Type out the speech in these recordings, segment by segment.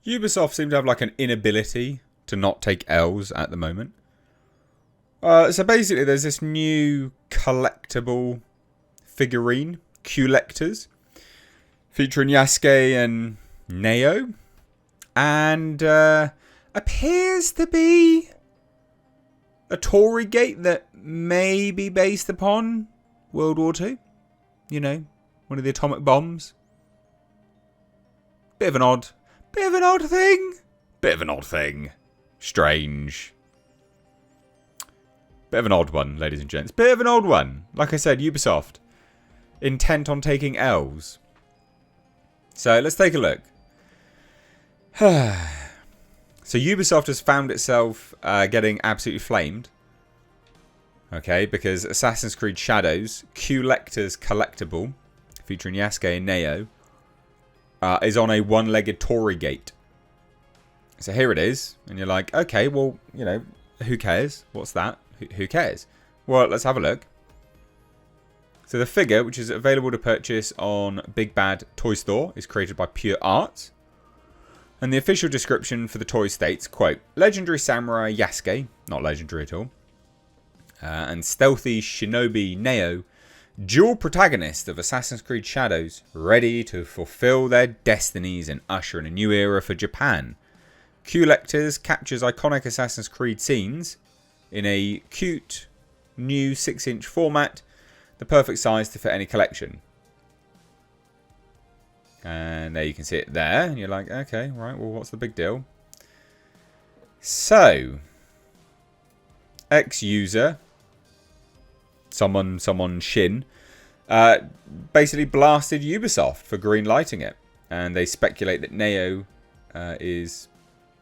Ubisoft seem to have like an inability to not take L's at the moment. So basically, there's this new collectible figurine, collectors, featuring Yasuke and Neo, and appears to be a Tory gate that may be based upon World War II. You know, one of the atomic bombs. Bit of an odd thing. Strange. Bit of an odd one, ladies and gents. Bit of an odd one. Like I said, Ubisoft. Intent on taking L's. So, let's take a look. So, Ubisoft has found itself getting absolutely flamed. Okay, because Assassin's Creed Shadows, Collector's Collectible, featuring Yasuke and Neo, is on a one-legged Tory gate. So here it is. And you're like, okay, well, you know, who cares? What's that? Who cares? Well, let's have a look. So the figure, which is available to purchase on Big Bad Toy Store, is created by Pure Art. And the official description for the toy states, quote, Legendary Samurai Yasuke, not legendary at all, and stealthy Shinobi Neo, dual protagonist of Assassin's Creed Shadows, ready to fulfill their destinies and usher in a new era for Japan. Collectors captures iconic Assassin's Creed scenes in a cute new 6-inch format, the perfect size to fit any collection. And there you can see it there, and you're like, okay, right, well, what's the big deal? So, ex-user, someone Shin, basically blasted Ubisoft for green lighting it, and they speculate that Neo is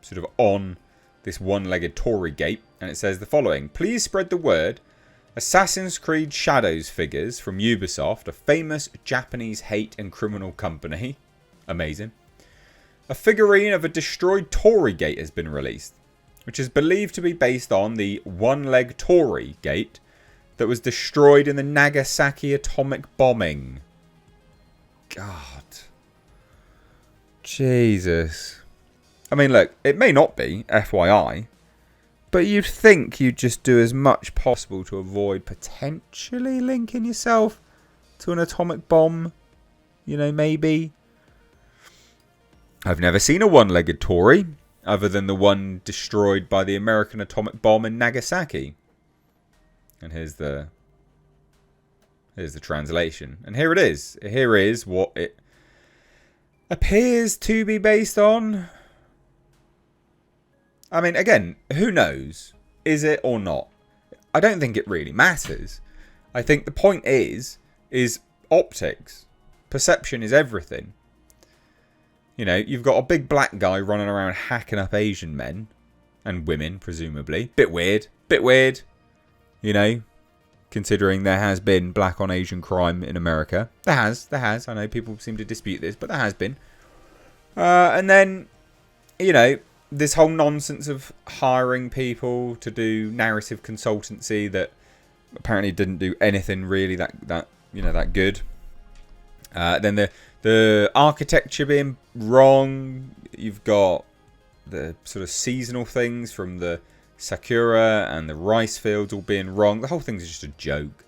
sort of on this one-legged Tory gate, and it says the following: please spread the word. Assassin's Creed Shadows figures from Ubisoft, a famous Japanese hate and criminal company. Amazing. A figurine of a destroyed Tory gate has been released, which is believed to be based on the one-leg Tory gate that was destroyed in the Nagasaki atomic bombing. God. Jesus. I mean, look, it may not be, FYI, but you'd think you'd just do as much possible to avoid potentially linking yourself to an atomic bomb. You know, maybe. I've never seen a one-legged Tory other than the one destroyed by the American atomic bomb in Nagasaki. And here's the translation. And here it is. Here is what it appears to be based on. I mean, again, who knows? Is it or not? I don't think it really matters. I think the point is optics. Perception is everything. You know, you've got a big black guy running around hacking up Asian men and women, presumably. Bit weird. You know, considering there has been black on Asian crime in America. There has. I know people seem to dispute this, but there has been. And then, you know, this whole nonsense of hiring people to do narrative consultancy that apparently didn't do anything really that good. Then the architecture being wrong. You've got the sort of seasonal things from the Sakura and the rice fields all being wrong. The whole thing's just a joke.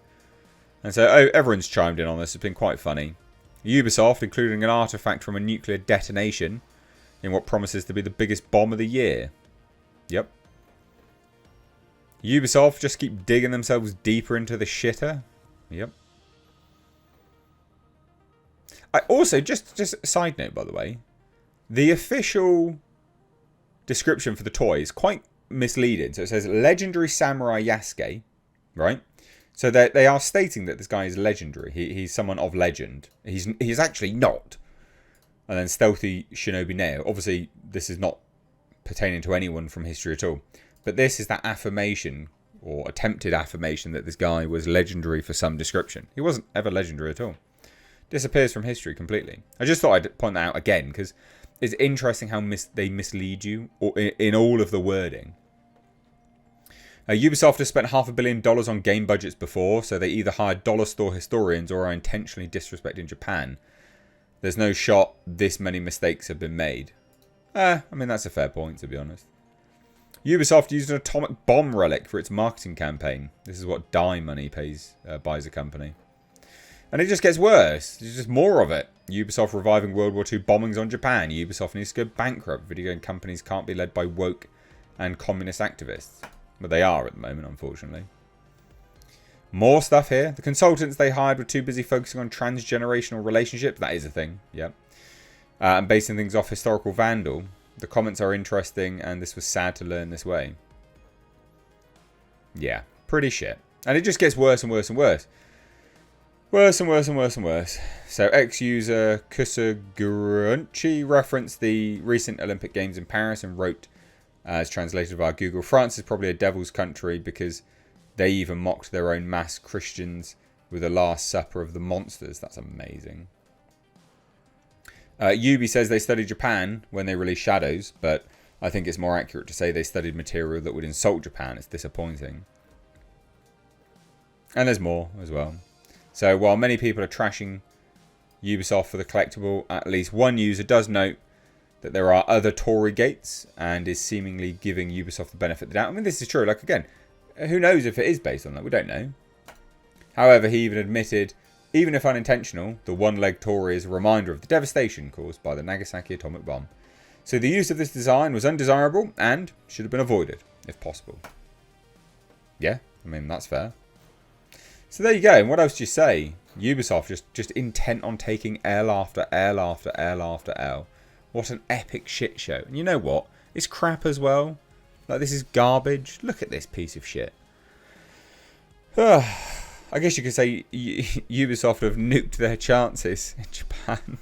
And so everyone's chimed in on this. It's been quite funny. Ubisoft, including an artifact from a nuclear detonation in what promises to be the biggest bomb of the year. Yep. Ubisoft just keep digging themselves deeper into the shitter. Yep. I also, just a side note, by the way, the official description for the toy is quite misleading. So it says Legendary Samurai Yasuke, right? So they are stating that this guy is legendary. He's someone of legend. He's actually not. And then Stealthy Shinobi Neo. Obviously, this is not pertaining to anyone from history at all. But this is that affirmation, or attempted affirmation, that this guy was legendary for some description. He wasn't ever legendary at all. Disappears from history completely. I just thought I'd point that out again, because it's interesting how they mislead you in all of the wording. Ubisoft has spent $500 million on game budgets before, so they either hired dollar store historians or are intentionally disrespecting Japan. There's no shot this many mistakes have been made. I mean, that's a fair point, to be honest. Ubisoft used an atomic bomb relic for its marketing campaign. This is what die money buys a company. And it just gets worse. There's just more of it. Ubisoft reviving World War II bombings on Japan. Ubisoft needs to go bankrupt. Video game companies can't be led by woke and communist activists. But they are at the moment, unfortunately. More stuff here. The consultants they hired were too busy focusing on transgenerational relationships. That is a thing, yeah. And basing things off historical vandal. The comments are interesting, and this was sad to learn this way. Yeah, pretty shit. And it just gets worse and worse and worse. Worse and worse and worse and worse. So ex-user Kusagurunchi referenced the recent Olympic Games in Paris and wrote, as translated via Google, France is probably a devil's country because they even mocked their own mass Christians with the Last Supper of the monsters. That's amazing. Ubi says they studied Japan when they released Shadows, but I think it's more accurate to say they studied material that would insult Japan. It's disappointing. And there's more as well. So while many people are trashing Ubisoft for the collectible, at least one user does note that there are other Tory gates and is seemingly giving Ubisoft the benefit of the doubt. I mean, this is true. Like, again, who knows if it is based on that? We don't know. However, he even admitted, even if unintentional, the one-leg Tory is a reminder of the devastation caused by the Nagasaki atomic bomb. So the use of this design was undesirable and should have been avoided, if possible. Yeah, I mean, that's fair. So there you go. And what else do you say? Ubisoft just intent on taking L after L after L after L. What an epic shit show. And you know what? It's crap as well. Like, this is garbage. Look at this piece of shit. I guess you could say Ubisoft have nuked their chances in Japan.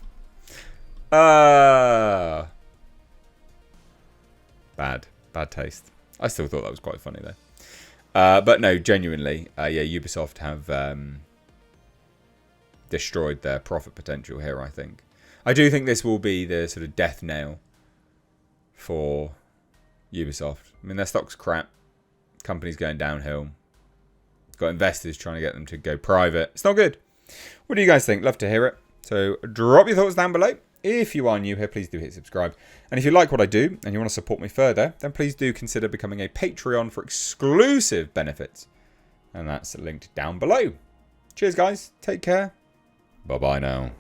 Bad taste. I still thought that was quite funny, though. But no, genuinely, yeah, Ubisoft have destroyed their profit potential here, I think. I do think this will be the sort of death knell for Ubisoft. I mean, their stock's crap. Company's going downhill. Got investors trying to get them to go private. It's not good. What do you guys think? Love to hear it. So drop your thoughts down below. If you are new here, please do hit subscribe. And if you like what I do and you want to support me further, then please do consider becoming a Patreon for exclusive benefits. And that's linked down below. Cheers, guys. Take care. Bye-bye now.